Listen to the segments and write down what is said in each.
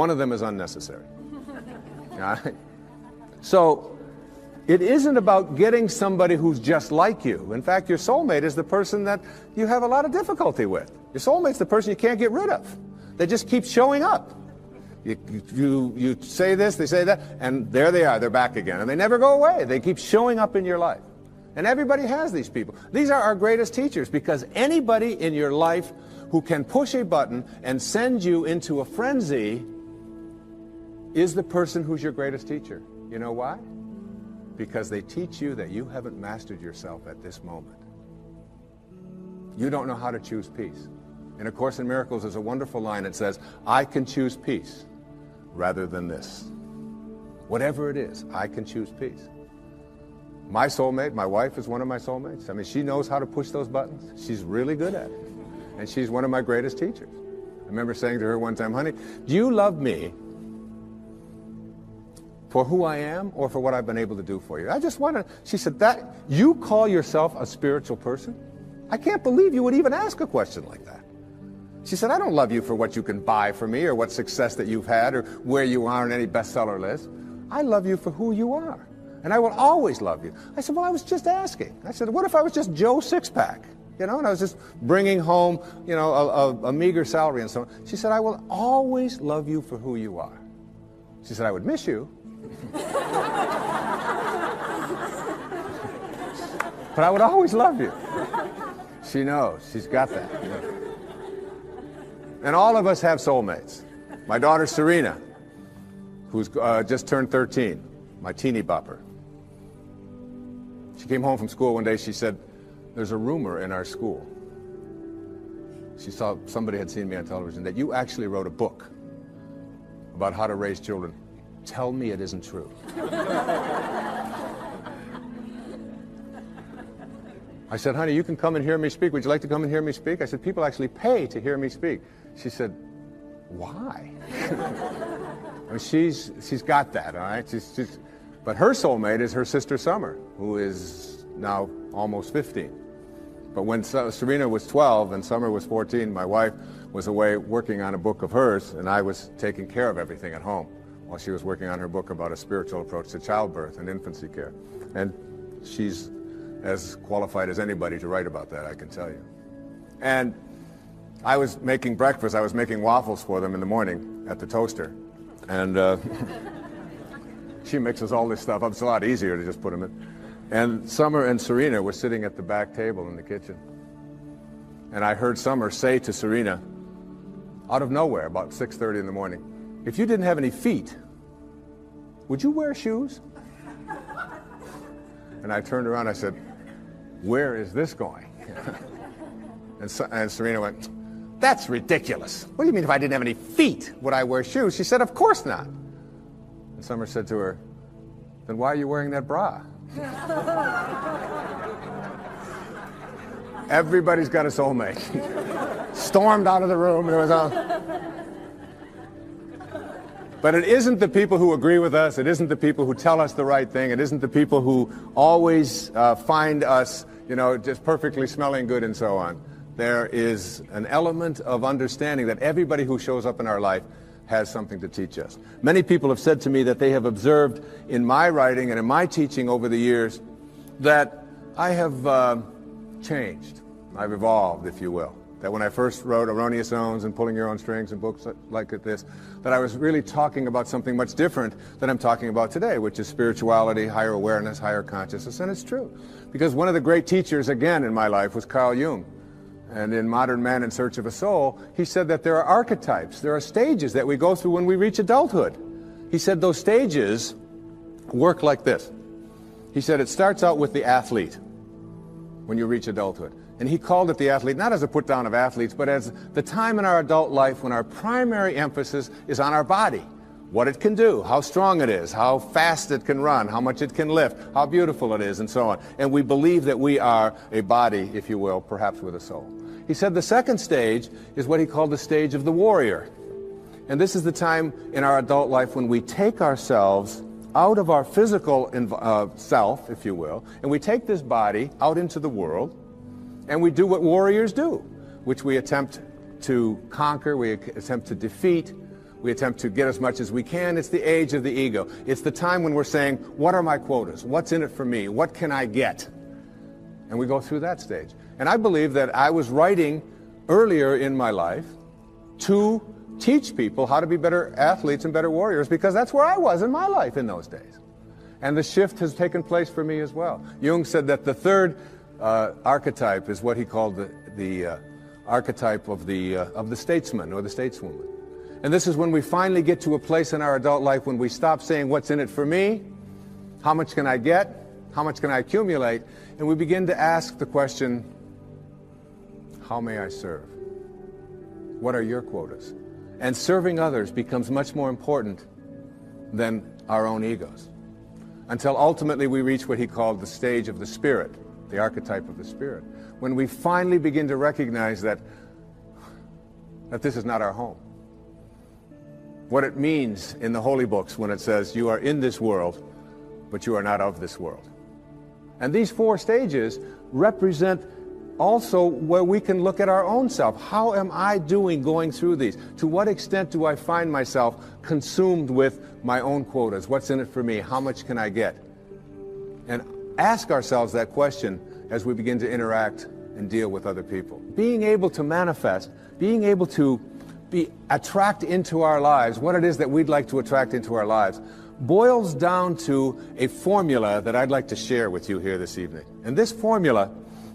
One of them is unnecessary. All right? So it isn't about getting somebody who's just like you. In fact, your soulmate is the person that you have a lot of difficulty with. Your soulmate's the person you can't get rid of. They just keep showing up. You say this, they say that, and there they are, they're back again. And they never go away. They keep showing up in your life. And everybody has these people. These are our greatest teachers, because anybody in your life who can push a button and send you into a frenzy is the person who's your greatest teacher. You know why? Because they teach you that you haven't mastered yourself at this moment. You don't know how to choose peace. In A Course in Miracles, there's a wonderful line that says, I can choose peace rather than this. Whatever it is, I can choose peace. My soulmate, my wife, is one of my soulmates. I mean, she knows how to push those buttons. She's really good at it. And she's one of my greatest teachers. I remember saying to her one time, honey, do you love me for who I am or for what I've been able to do for you? I just want to, she said, that you call yourself a spiritual person? I can't believe you would even ask a question like that. She said, I don't love you for what you can buy for me or what success that you've had or where you are on any bestseller list. I love you for who you are. And I will always love you. I said, well, I was just asking. I said, what if I was just Joe Sixpack? You know, and I was just bringing home, you know, a meager salary and so on. She said, I will always love you for who you are. She said, I would miss you. But I would always love you. She knows. She's got that. You know. And all of us have soulmates. My daughter Serena, who's just turned 13, my teeny bopper. She came home from school one day. She said, there's a rumor in our school. She saw somebody had seen me on television that you actually wrote a book about how to raise children. Tell me it isn't true. I said, honey, you can come and hear me speak. Would you like to come and hear me speak? I said, people actually pay to hear me speak. She said, why? I mean, she's got that, all right? But her soulmate is her sister Summer, who is now almost 15. But when Serena was 12 and Summer was 14, my wife was away working on a book of hers, and I was taking care of everything at home while she was working on her book about a spiritual approach to childbirth and infancy care. And she's as qualified as anybody to write about that, I can tell you. And I was making breakfast. I was making waffles for them in the morning at the toaster. And she mixes all this stuff up. It's a lot easier to just put them in. And Summer and Serena were sitting at the back table in the kitchen. And I heard Summer say to Serena, out of nowhere, about 6:30 in the morning, if you didn't have any feet, would you wear shoes? And I turned around, I said, where is this going? And Serena went, that's ridiculous. What do you mean if I didn't have any feet, would I wear shoes? She said, of course not. And Summer said to her, then why are you wearing that bra? Everybody's got a soulmate. Stormed out of the room. And it was all... But it isn't the people who agree with us. It isn't the people who tell us the right thing. It isn't the people who always find us, you know, just perfectly smelling good and so on. There is an element of understanding that everybody who shows up in our life has something to teach us. Many people have said to me that they have observed in my writing and in my teaching over the years that I have changed. I've evolved, if you will. That when I first wrote Erroneous Zones and Pulling Your Own Strings and books like this, that I was really talking about something much different than I'm talking about today, which is spirituality, higher awareness, higher consciousness, and it's true. Because one of the great teachers, again, in my life was Carl Jung. And in Modern Man in Search of a Soul, he said that there are archetypes, there are stages that we go through when we reach adulthood. He said those stages work like this. He said it starts out with the athlete when you reach adulthood. And he called it the athlete, not as a put down of athletes, but as the time in our adult life when our primary emphasis is on our body. What it can do, how strong it is, how fast it can run, how much it can lift, how beautiful it is, and so on. And we believe that we are a body, if you will, perhaps with a soul. He said the second stage is what he called the stage of the warrior. And this is the time in our adult life when we take ourselves out of our physical self, if you will, and we take this body out into the world, and we do what warriors do, which we attempt to conquer, we attempt to defeat, We attempt to get as much as we can. It's the age of the ego. It's the time when we're saying, what are my quotas? What's in it for me? What can I get? And we go through that stage. And I believe that I was writing earlier in my life to teach people how to be better athletes and better warriors, because that's where I was in my life in those days. And the shift has taken place for me as well. Jung said that the third archetype is what he called the archetype of the statesman or the stateswoman. And this is when we finally get to a place in our adult life when we stop saying, what's in it for me? How much can I get? How much can I accumulate? And we begin to ask the question, how may I serve? What are your quotas? And serving others becomes much more important than our own egos, until ultimately we reach what he called the stage of the spirit, the archetype of the spirit, when we finally begin to recognize that this is not our home. What it means in the holy books when it says, you are in this world, but you are not of this world. And these four stages represent also where we can look at our own self. How am I doing going through these? To what extent do I find myself consumed with my own quotas? What's in it for me? How much can I get? And ask ourselves that question as we begin to interact and deal with other people. Being able to manifest, being able to attract into our lives what it is that we'd like to attract into our lives, boils down to a formula that I'd like to share with you here this evening. And this formula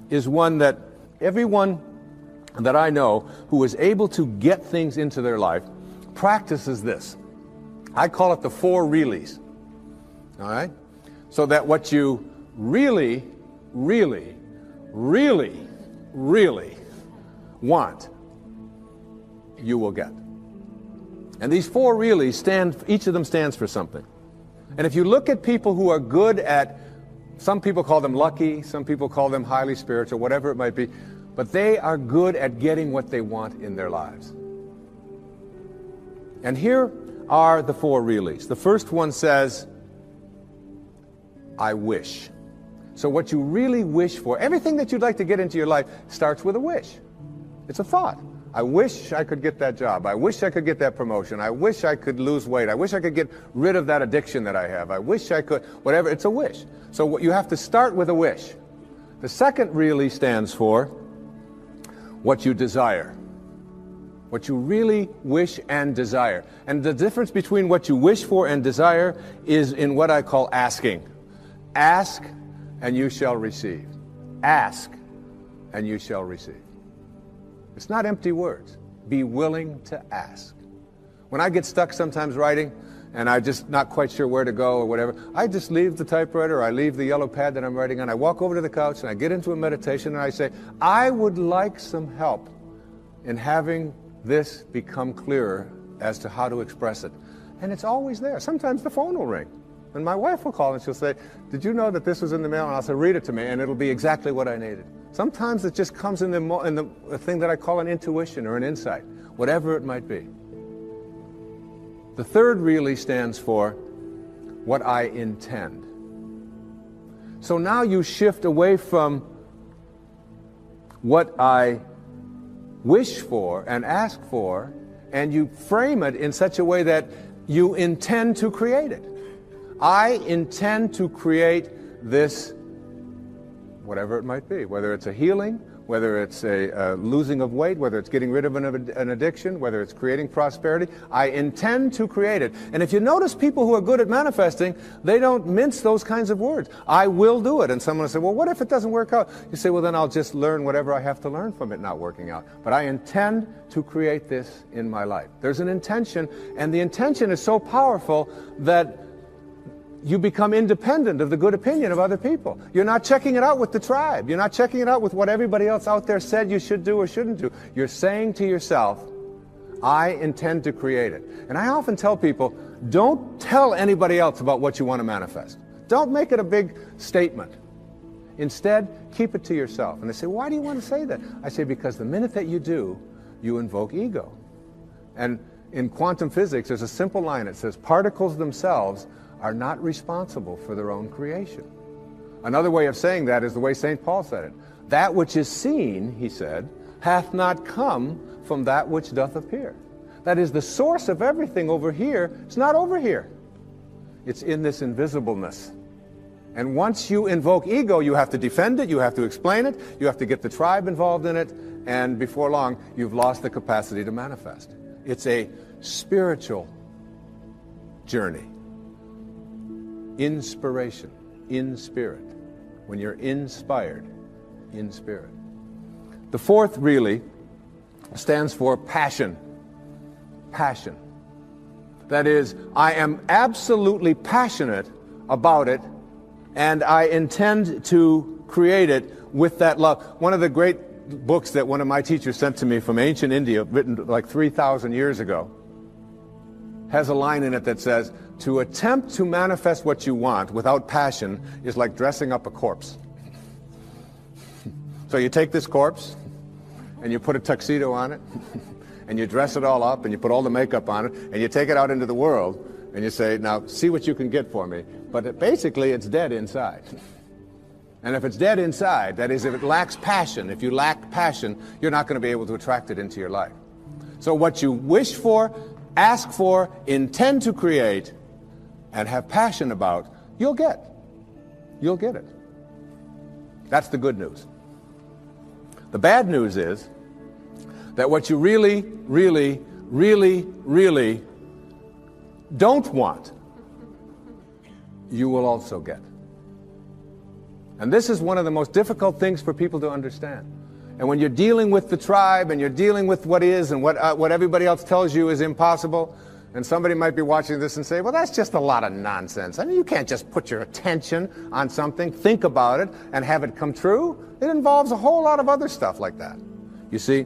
is one that everyone that I know who is able to get things into their life practices this. I call it the 4 reallys. All right? So that what you really, really, really, really want, you will get. And these 4 reallys each of them stands for something. And if you look at people who are good at, some people call them lucky, some people call them highly spiritual, whatever it might be, but they are good at getting what they want in their lives. And here are the 4 reallys. The first one says, I wish. So what you really wish for, everything that you'd like to get into your life starts with a wish. It's a thought. I wish I could get that job. I wish I could get that promotion. I wish I could lose weight. I wish I could get rid of that addiction that I have. I wish I could, whatever. It's a wish. So what you have to start with a wish. The second really stands for what you desire. What you really wish and desire. And the difference between what you wish for and desire is in what I call asking. Ask and you shall receive. Ask and you shall receive. It's not empty words. Be willing to ask. When I get stuck sometimes writing and I'm just not quite sure where to go or whatever, I just leave the typewriter or I leave the yellow pad that I'm writing on. I walk over to the couch and I get into a meditation and I say, I would like some help in having this become clearer as to how to express it. And it's always there. Sometimes the phone will ring and my wife will call and she'll say, did you know that this was in the mail? And I'll say, read it to me, and it'll be exactly what I needed. Sometimes it just comes in the thing that I call an intuition or an insight, whatever it might be. The third really stands for what I intend. So now you shift away from what I wish for and ask for, and you frame it in such a way that you intend to create it. I intend to create this, whatever it might be, whether it's a healing, whether it's a losing of weight, whether it's getting rid of an addiction, whether it's creating prosperity. I intend to create it. And if you notice people who are good at manifesting, they don't mince those kinds of words. I will do it. And someone will say, well, what if it doesn't work out? You say, well, then I'll just learn whatever I have to learn from it not working out. But I intend to create this in my life. There's an intention, and the intention is so powerful that you become independent of the good opinion of other people. You're not checking it out with the tribe. You're not checking it out with what everybody else out there said you should do or shouldn't do. You're saying to yourself, I intend to create it. And I often tell people, don't tell anybody else about what you want to manifest. Don't make it a big statement. Instead, keep it to yourself. And they say, why do you want to say that? I say, because the minute that you do, you invoke ego. And in quantum physics, there's a simple line. It says, particles themselves are not responsible for their own creation. Another way of saying that is the way St. Paul said it. That which is seen, he said, hath not come from that which doth appear. That is, the source of everything over here is not over here. It's in this invisibleness. And once you invoke ego, you have to defend it, you have to explain it, you have to get the tribe involved in it, and before long, you've lost the capacity to manifest. It's a spiritual journey. Inspiration, in spirit. When you're inspired, in spirit. The fourth really stands for passion. Passion. That is, I am absolutely passionate about it, and I intend to create it with that love. One of the great books that one of my teachers sent to me from ancient India, written like 3,000 years ago, has a line in it that says, to attempt to manifest what you want without passion is like dressing up a corpse. So you take this corpse, and you put a tuxedo on it, and you dress it all up, and you put all the makeup on it, and you take it out into the world, and you say, now see what you can get for me. But basically it's dead inside. And if it's dead inside, that is, if it lacks passion, if you lack passion, you're not going to be able to attract it into your life. So what you wish for, ask for, intend to create, and have passion about, you'll get. You'll get it. That's the good news. The bad news is that what you really, really, really, really don't want, you will also get. And this is one of the most difficult things for people to understand. And when you're dealing with the tribe and you're dealing with what is and what everybody else tells you is impossible, and somebody might be watching this and say, well, that's just a lot of nonsense. I mean, you can't just put your attention on something, think about it, and have it come true. It involves a whole lot of other stuff like that. You see,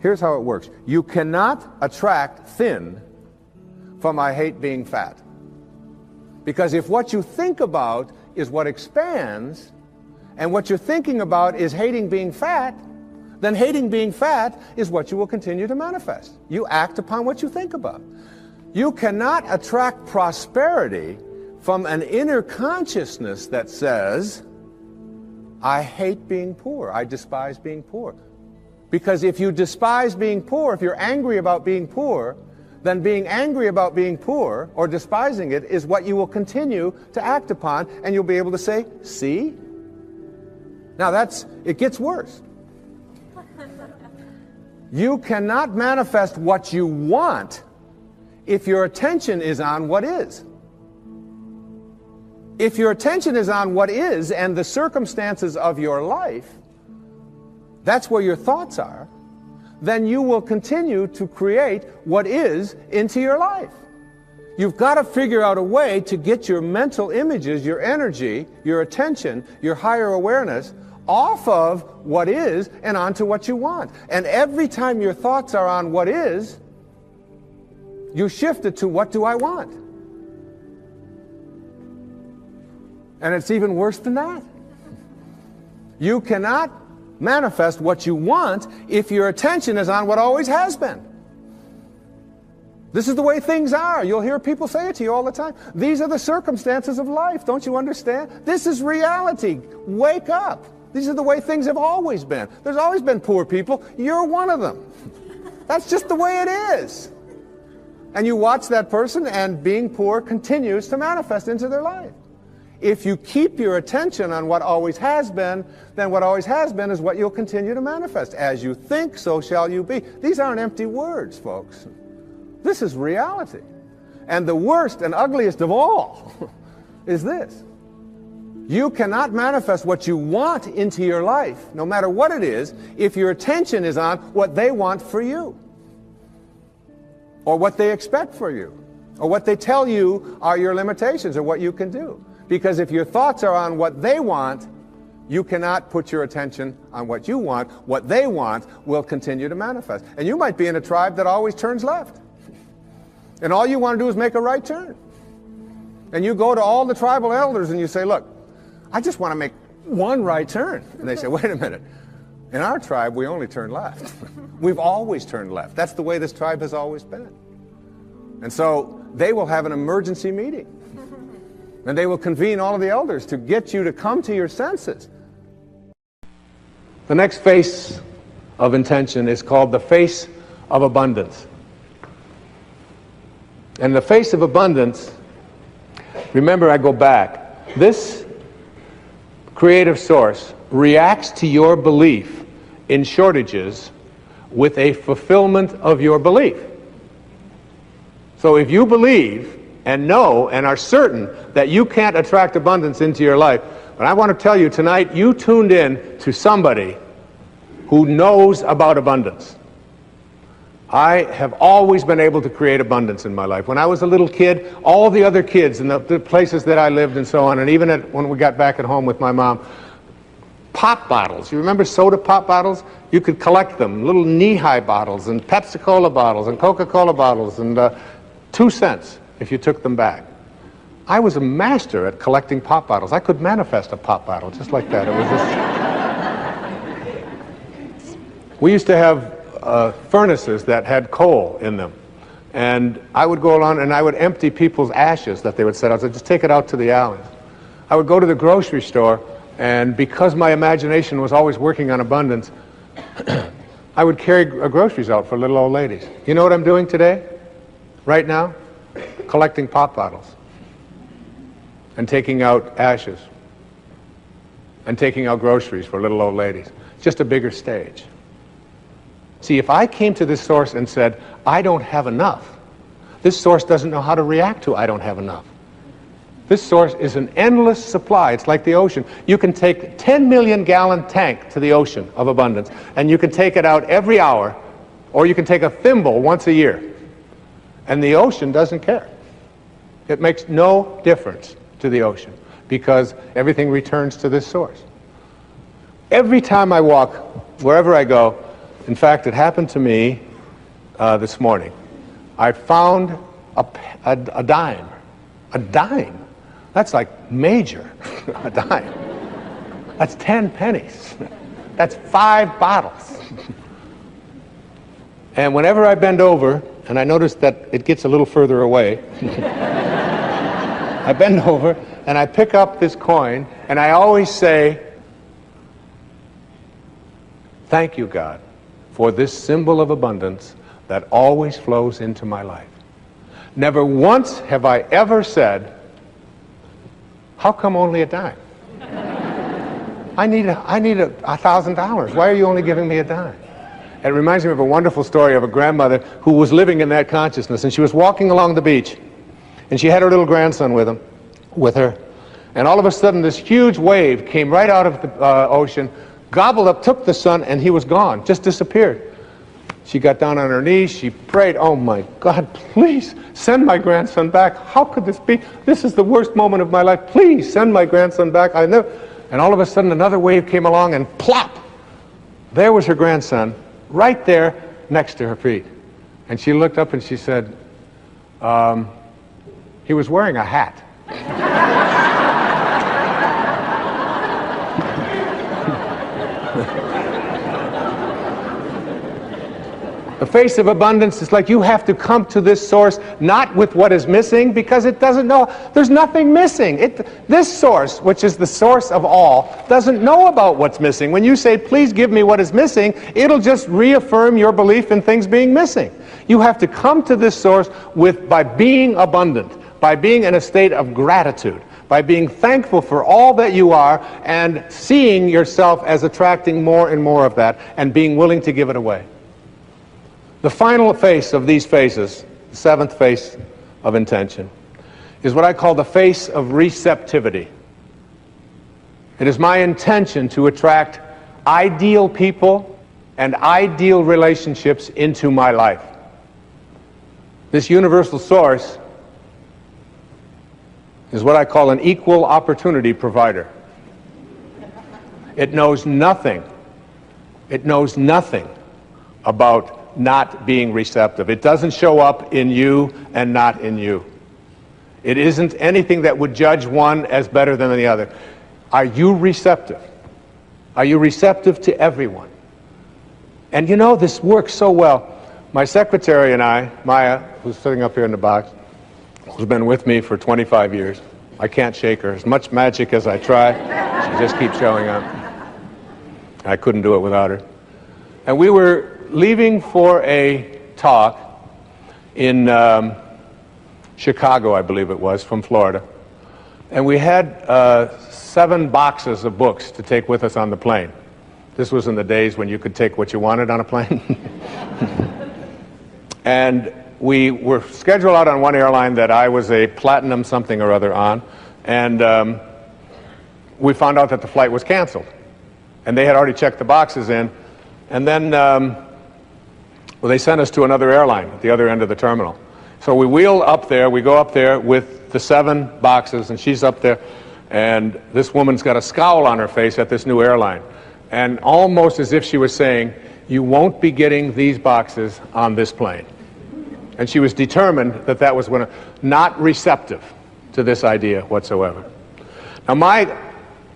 here's how it works. You cannot attract thin from I hate being fat. Because if what you think about is what expands, and what you're thinking about is hating being fat, then hating being fat is what you will continue to manifest. You act upon what you think about. You cannot attract prosperity from an inner consciousness that says, I hate being poor, I despise being poor. Because if you despise being poor, if you're angry about being poor, then being angry about being poor or despising it is what you will continue to act upon, and you'll be able to say, see? Now it gets worse. You cannot manifest what you want if your attention is on what is. If your attention is on what is and the circumstances of your life, that's where your thoughts are, then you will continue to create what is into your life. You've got to figure out a way to get your mental images, your energy, your attention, your higher awareness off of what is and onto what you want. And every time your thoughts are on what is, you shift it to what do I want? And it's even worse than that. You cannot manifest what you want if your attention is on what always has been. This is the way things are. You'll hear people say it to you all the time. These are the circumstances of life. Don't you understand? This is reality. Wake up. These are the way things have always been. There's always been poor people. You're one of them. That's just the way it is. And you watch that person, and being poor continues to manifest into their life. If you keep your attention on what always has been, then what always has been is what you'll continue to manifest. As you think, so shall you be. These aren't empty words, folks. This is reality. And the worst and ugliest of all is this. You cannot manifest what you want into your life, no matter what it is, if your attention is on what they want for you, or what they expect for you, or what they tell you are your limitations or what you can do. Because if your thoughts are on what they want, you cannot put your attention on what you want. What they want will continue to manifest. And you might be in a tribe that always turns left. And all you want to do is make a right turn. And you go to all the tribal elders and you say, look, I just want to make one right turn. And they say, wait a minute. In our tribe, we only turn left. We've always turned left. That's the way this tribe has always been. And so they will have an emergency meeting. And they will convene all of the elders to get you to come to your senses. The next face of intention is called the face of abundance. And in the face of abundance, remember, I go back. This creative source reacts to your belief in shortages with a fulfillment of your belief. So if you believe and know and are certain that you can't attract abundance into your life, but I want to tell you tonight, you tuned in to somebody who knows about abundance. I have always been able to create abundance in my life. When I was a little kid, all the other kids in the places that I lived and so on, and even when we got back at home with my mom, pop bottles. You remember soda pop bottles? You could collect them, little knee-high bottles and Pepsi-Cola bottles and Coca-Cola bottles, and 2 cents if you took them back. I was a master at collecting pop bottles. I could manifest a pop bottle just like that. It was just... We used to have furnaces that had coal in them, and I would go along and I would empty people's ashes that they would set out. So just take it out to the alleys. I would go to the grocery store, and because my imagination was always working on abundance, I would carry groceries out for little old ladies. You know what I'm doing today? Right now? Collecting pop bottles and taking out ashes and taking out groceries for little old ladies. Just a bigger stage. See, if I came to this source and said, I don't have enough, this source doesn't know how to react to I don't have enough. This source is an endless supply. It's like the ocean. You can take a 10 million gallon tank to the ocean of abundance, and you can take it out every hour, or you can take a thimble once a year. And the ocean doesn't care. It makes no difference to the ocean because everything returns to this source. Every time I walk, wherever I go, in fact, it happened to me this morning. I found a dime. A dime? That's like major. A dime. That's 10 pennies. That's 5 bottles. And whenever I bend over, and I notice that it gets a little further away, I bend over and I pick up this coin, and I always say, thank you, God, for this symbol of abundance that always flows into my life. Never once have I ever said, how come only a dime? I need $1,000. Why are you only giving me a dime? It reminds me of a wonderful story of a grandmother who was living in that consciousness, and she was walking along the beach, and she had her little grandson with her, and all of a sudden this huge wave came right out of the ocean, gobbled up, took the son, and he was gone, just disappeared. She got down on her knees, she prayed, oh my God, please send my grandson back. How could this be? This is the worst moment of my life. Please send my grandson back. And all of a sudden another wave came along, and plop, there was her grandson, right there next to her feet. And she looked up and she said, he was wearing a hat. The face of abundance is like you have to come to this source not with what is missing, because it doesn't know. There's nothing missing. This source, which is the source of all, doesn't know about what's missing. When you say, please give me what is missing, it'll just reaffirm your belief in things being missing. You have to come to this source by being abundant, by being in a state of gratitude, by being thankful for all that you are and seeing yourself as attracting more and more of that and being willing to give it away. The final face of these faces, the seventh face of intention, is what I call the face of receptivity. It is my intention to attract ideal people and ideal relationships into my life. This universal source is what I call an equal opportunity provider. It knows nothing about not being receptive. It doesn't show up in you and not in you. It isn't anything that would judge one as better than the other. Are you receptive? Are you receptive to everyone? And you know, this works so well. My secretary and I, Maya, who's sitting up here in the box, who's been with me for 25 years. I can't shake her. As much magic as I try, she just keeps showing up. I couldn't do it without her. And we were leaving for a talk in Chicago, I believe it was, from Florida. And we had 7 boxes of books to take with us on the plane. This was in the days when you could take what you wanted on a plane. And we were scheduled out on one airline that I was a platinum something or other on, and we found out that the flight was canceled. And they had already checked the boxes in, and then well, they sent us to another airline at the other end of the terminal. So we wheel up there, we go up there with the 7 boxes, and she's up there, and this woman's got a scowl on her face at this new airline, and almost as if she was saying, you won't be getting these boxes on this plane. And she was determined that that was not receptive to this idea whatsoever. Now, my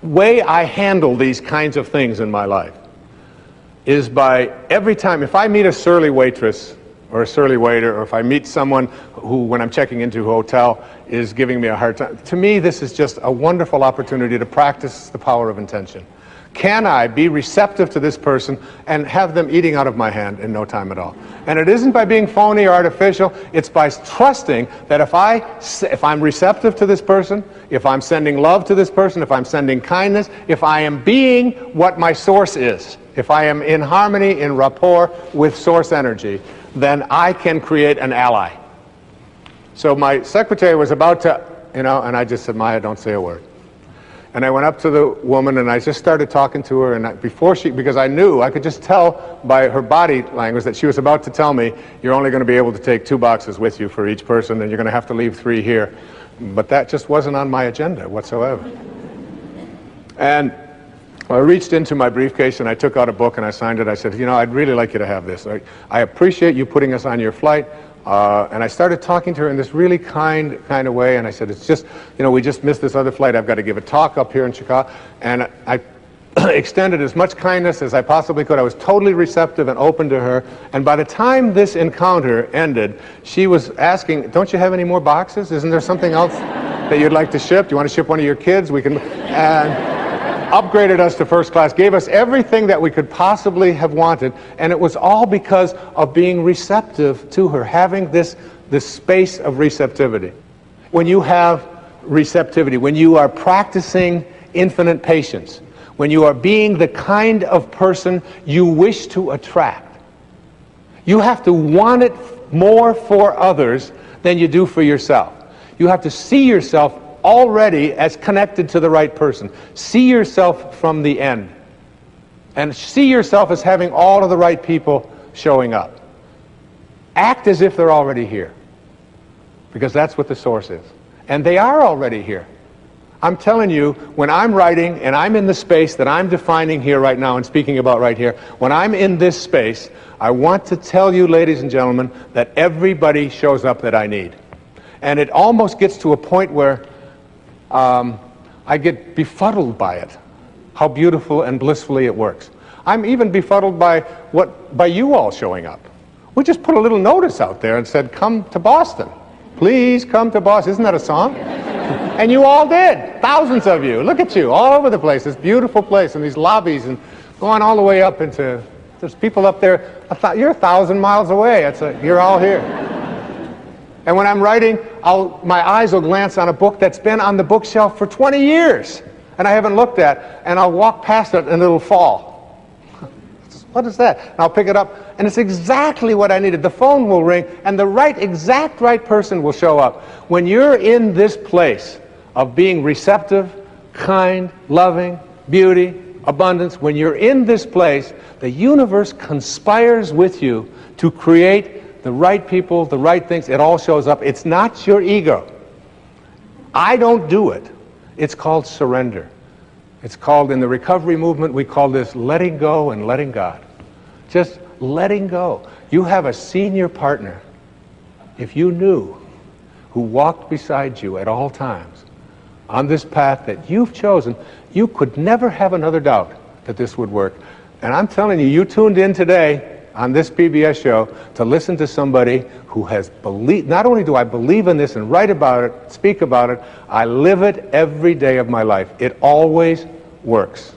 way I handle these kinds of things in my life is by every time, if I meet a surly waitress or a surly waiter, or if I meet someone who, when I'm checking into a hotel, is giving me a hard time, to me this is just a wonderful opportunity to practice the power of intention. Can I be receptive to this person and have them eating out of my hand in no time at all? And it isn't by being phony or artificial, it's by trusting that if I'm receptive to this person, if I'm sending love to this person, if I'm sending kindness, if I am being what my source is, if I am in harmony, in rapport with source energy, then I can create an ally. So my secretary was about to, and I just said, Maya, don't say a word. And I went up to the woman and I just started talking to her, and because I knew, I could just tell by her body language that she was about to tell me, you're only going to be able to take 2 boxes with you for each person, and you're going to have to leave 3 here. But that just wasn't on my agenda whatsoever. And I reached into my briefcase and I took out a book and I signed it. I said, I'd really like you to have this. I appreciate you putting us on your flight. And I started talking to her in this really kind of way, and I said, it's just, we just missed this other flight. I've got to give a talk up here in Chicago. And I extended as much kindness as I possibly could. I was totally receptive and open to her. And by the time this encounter ended, she was asking, don't you have any more boxes? Isn't there something else that you'd like to ship? Do you want to ship one of your kids? We can... And upgraded us to first class, gave us everything that we could possibly have wanted, and it was all because of being receptive to her, having this space of receptivity. When you have receptivity, when you are practicing infinite patience, when you are being the kind of person you wish to attract, you have to want it more for others than you do for yourself. You have to see yourself already as connected to the right person. See yourself from the end. And see yourself as having all of the right people showing up. Act as if they're already here. Because that's what the source is. And they are already here. I'm telling you, when I'm writing and I'm in the space that I'm defining here right now and speaking about right here, when I'm in this space, I want to tell you, ladies and gentlemen, that everybody shows up that I need. And it almost gets to a point where I get befuddled by it, how beautiful and blissfully it works. I'm even befuddled by you all showing up. We just put a little notice out there and said, come to Boston. Please come to Boston. Isn't that a song? And you all did. Thousands of you. Look at you, all over the place. This beautiful place and these lobbies and going all the way up into, there's people up there, you're 1,000 miles away. You're all here. And when I'm writing, my eyes will glance on a book that's been on the bookshelf for 20 years and I haven't looked at, and I'll walk past it and it'll fall. What is that? And I'll pick it up, and it's exactly what I needed. The phone will ring, and the exact right person will show up. When you're in this place of being receptive, kind, loving, beauty, abundance, when you're in this place, the universe conspires with you to create the right people, the right things. It all shows up. It's not your ego. I don't do it. It's called surrender. It's called, in the recovery movement, we call this letting go and letting God. Just letting go. You have a senior partner, if you knew, who walked beside you at all times on this path that you've chosen. You could never have another doubt that this would work. And I'm telling you, you tuned in today on this PBS show to listen to somebody who has believed. Not only do I believe in this and write about it, speak about it, I live it every day of my life. It always works.